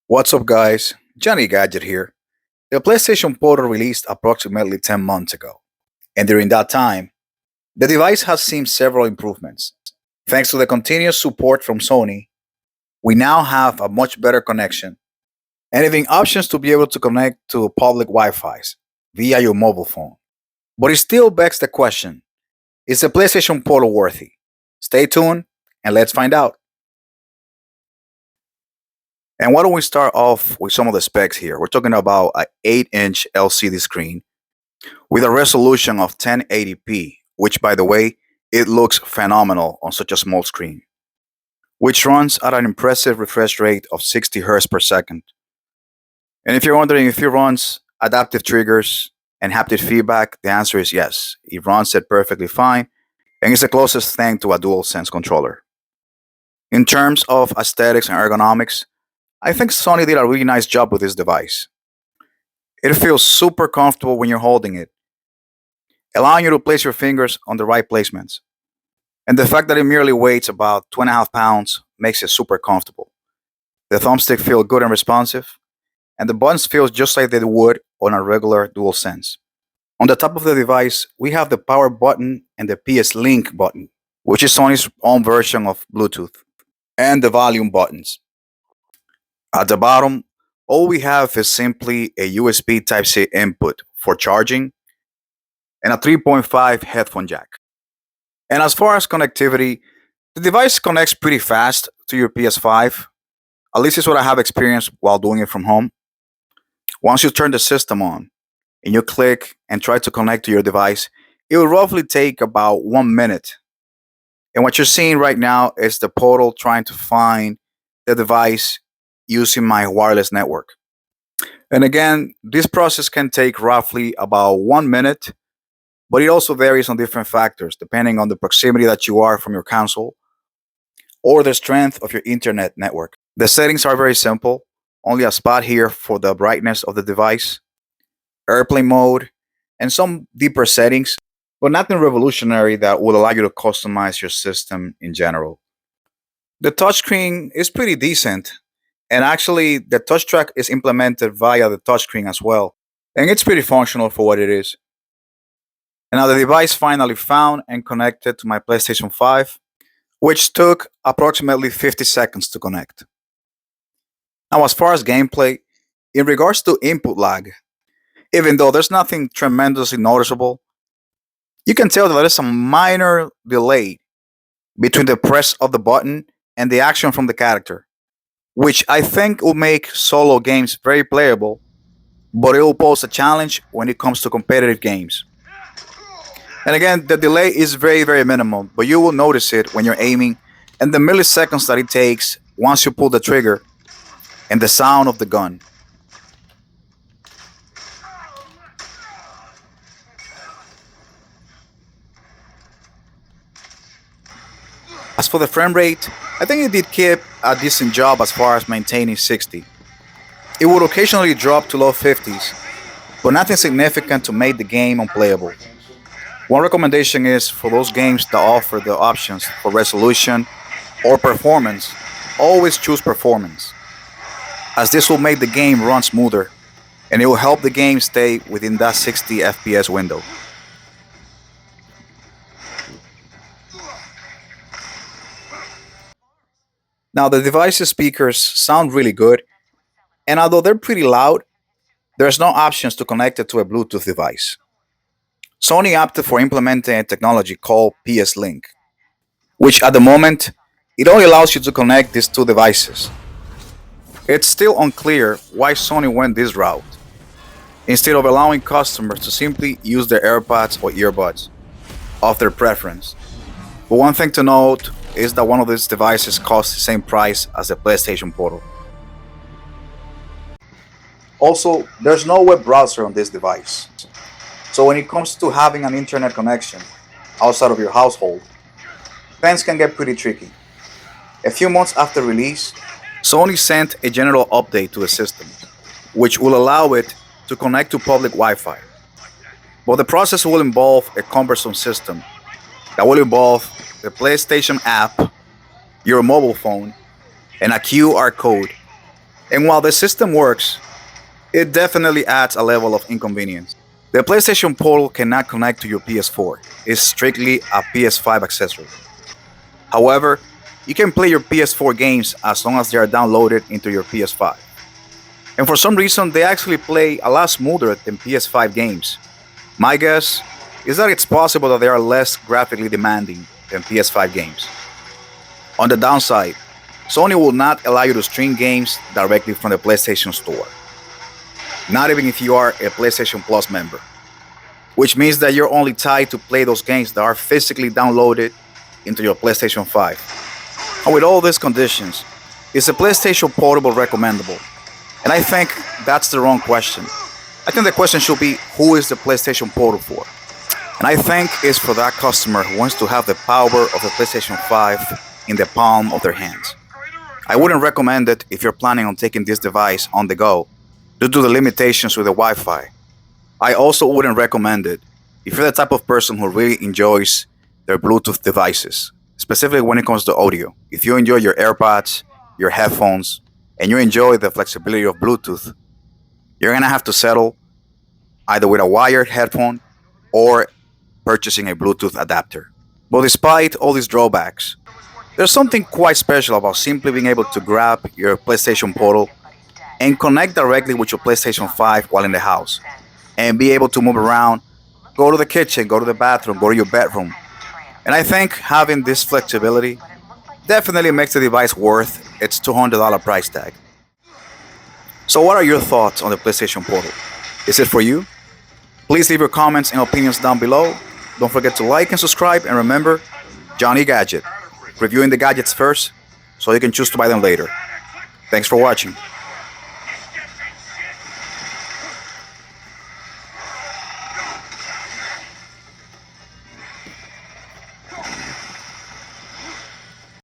What's up, guys? Johnny Gadget here. The PlayStation Portal released approximately 10 months ago, and during that time, the device has seen several improvements. Thanks to the continuous support from Sony, we now have a much better connection and even options to be able to connect to public Wi Fi's via your mobile phone. But it still begs the question, is the PlayStation Portal worthy? Stay tuned and let's find out. And why don't we start off with some of the specs here? We're talking about an 8-inch LCD screen with a resolution of 1080p, which, by the way, it looks phenomenal on such a small screen, which runs at an impressive refresh rate of 60 Hz per second. And if you're wondering if it runs adaptive triggers and haptic feedback, the answer is yes. It runs it perfectly fine, and it's the closest thing to a DualSense controller. In terms of aesthetics and ergonomics, I think Sony did a really nice job with this device. It feels super comfortable when you're holding it, allowing you to place your fingers on the right placements. And the fact that it merely weighs about 2.5 pounds makes it super comfortable. The thumbstick feels good and responsive, and the buttons feel just like they would on a regular DualSense. On the top of the device, we have the power button and the PS Link button, which is Sony's own version of Bluetooth, and the volume buttons. At the bottom, all we have is simply a USB Type-C input for charging and a 3.5 headphone jack. And as far as connectivity, the device connects pretty fast to your PS5. At least it's what I have experienced while doing it from home. Once you turn the system on and you click and try to connect to your device, it will roughly take about 1 minute. And what you're seeing right now is the Portal trying to find the device using my wireless network. And again, this process can take roughly about 1 minute, but it also varies on different factors depending on the proximity that you are from your console or the strength of your internet network. The settings are very simple, only a spot here for the brightness of the device, airplane mode, and some deeper settings, but nothing revolutionary that will allow you to customize your system in general. The touchscreen is pretty decent. And actually, the touch track is implemented via the touchscreen as well. And it's pretty functional for what it is. And now the device finally found and connected to my PlayStation 5, which took approximately 50 seconds to connect. Now, as far as gameplay, in regards to input lag, even though there's nothing tremendously noticeable, you can tell that there's a minor delay between the press of the button and the action from the character, which I think will make solo games very playable, but it will pose a challenge when it comes to competitive games. And again, the delay is very, very minimal, but you will notice it when you're aiming and the milliseconds that it takes once you pull the trigger and the sound of the gun. As for the frame rate, I think it did keep a decent job as far as maintaining 60. It would occasionally drop to low 50s, but nothing significant to make the game unplayable. One recommendation is for those games that offer the options for resolution or performance, always choose performance, as this will make the game run smoother and it will help the game stay within that 60 FPS window. Now, the device's speakers sound really good, and although they're pretty loud, there's no options to connect it to a Bluetooth device. Sony opted for implementing a technology called PS Link, which at the moment, it only allows you to connect these two devices. It's still unclear why Sony went this route, instead of allowing customers to simply use their AirPods or earbuds of their preference. But one thing to note is that one of these devices costs the same price as the PlayStation Portal. Also, there's no web browser on this device. So when it comes to having an internet connection outside of your household, things can get pretty tricky. A few months after release, Sony sent a general update to the system, which will allow it to connect to public Wi-Fi. But the process will involve a cumbersome system that will involve the PlayStation app, your mobile phone, and a QR code And while the system works, it definitely adds a level of inconvenience. The PlayStation Portal cannot connect to your PS4. It's strictly a PS5 accessory. However, you can play your PS4 games as long as they are downloaded into your PS5. And for some reason, they actually play a lot smoother than PS5 games. My guess is that it's possible that they are less graphically demanding than PS5 games. On the downside, Sony will not allow you to stream games directly from the PlayStation Store, not even if you are a PlayStation Plus member, which means that you're only tied to play those games that are physically downloaded into your PlayStation 5. And with all these conditions, is a PlayStation Portable recommendable? And I think that's the wrong question. I think the question should be, who is the PlayStation Portal for? And I think it's for that customer who wants to have the power of the PlayStation 5 in the palm of their hands. I wouldn't recommend it if you're planning on taking this device on the go due to the limitations with the Wi-Fi. I also wouldn't recommend it if you're the type of person who really enjoys their Bluetooth devices, specifically when it comes to audio. If you enjoy your AirPods, your headphones, and you enjoy the flexibility of Bluetooth, you're gonna have to settle either with a wired headphone or purchasing a Bluetooth adapter. But despite all these drawbacks, there's something quite special about simply being able to grab your PlayStation Portal and connect directly with your PlayStation 5 while in the house and be able to move around, go to the kitchen, go to the bathroom, go to your bedroom. And I think having this flexibility definitely makes the device worth its $200 price tag. So what are your thoughts on the PlayStation Portal? Is it for you? Please leave your comments and opinions down below. Don't forget to like and subscribe, and remember, Johnny Gadget, reviewing the gadgets first so you can choose to buy them later. Thanks for watching.